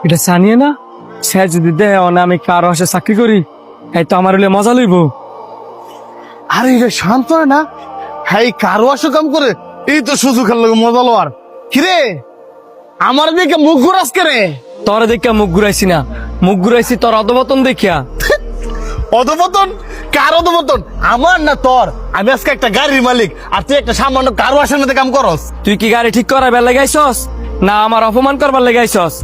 এটা জানিয়ে না সে যদি দেয় না আমি কারো হাসে চাকরি করি এই তো আমার হলে মজা লইব। আরে এটা শান্ত হয় না, হ্যাঁ কারো আসো কাম করে এই তো সুযোগের লোক মজা লওয়ার। কিরে আমার দিকে মুখ ঘুরাস কে রে? তোর দেখিয়া মুখ ঘুরাইছি না, মুখ ঘুরাইছি তোর অধপতন দেখিয়া। অধপতন? কার অধপতন? আমার না তোর? আমি আজকে একটা গাড়ির মালিক আর তুই একটা সামান্য কারো আসার মধ্যে কাম করস। তুই কি গাড়ি ঠিক করাবার লেগাইছস না আমার অপমান করবার লেগাইছস?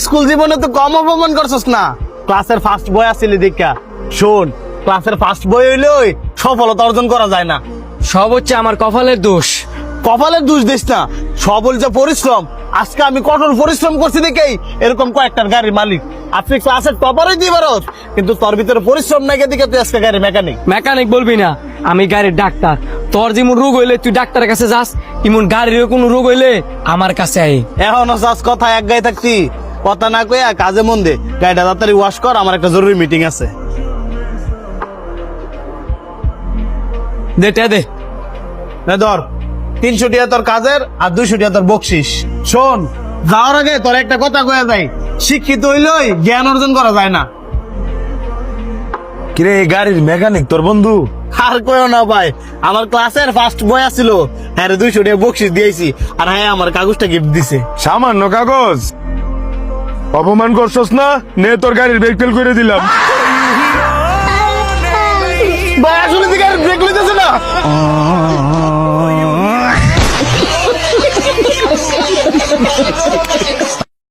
স্কুল জীবনে তো কম অপমান করছস না, ক্লাসের ফার্স্ট বয় আসছিলি দেখা। শোন, ক্লাসের ফার্স্ট বয় হইলেও সফলতা অর্জন করা যায় না। সব হচ্ছে আমার কপালের দোষ। কপালের দোষ দিস না, সব হল যে পরিশ্রম। আজকে আমি কঠোর পরিশ্রম করছি দেখেই এরকম কয়েকটার গাড়ির মালিক। আপনি ক্লাসের টপারই দিয়ে পারস, কিন্তু তোর ভিতরে পরিশ্রম নাই দিকে তুই আজকে গাড়ির মেকানিক। মেকানিক বলবি না, আমি গাড়ির ডাক্তার। তোর যেমন রোগ হইলে তুই ডাক্তারের কাছে যাস, এমন গাড়ির কোনো রোগ হইলে আমার কাছে আই। এখনো যাস কথা এক গায়ে থাকছি, কথা না কইয়া কাজে মন দে। গাড়িটা তাড়াতাড়ি ওয়াশ কর, আমার একটা জরুরি মিটিং আছে। দে দে। নে ধর, 300 টাকা তোর কাজের আর 200 টাকা তোর বকশিস। শোন, যাওয়ার আগে তোর একটা কথা কয়ে যাই, শিক্ষিত হইলেই জ্ঞান অর্জন করা যায় না। কিরে এই গাড়ির মেকানিক তোর বন্ধু? আর কইও না ভাই, আমার ক্লাসের ফার্স্ট বয় আছিল, হ্যাঁ 200 টাকা বকশিস দিয়েছি, আর হ্যাঁ আমার কাগজটা গিফট দিছে। সামান্য কাগজ? অপমান করছস না, নে তোর গাড়ির ব্রেক ফেল করে দিলাম। ভাই আসলে দিকে ব্রেক লইতেছে না।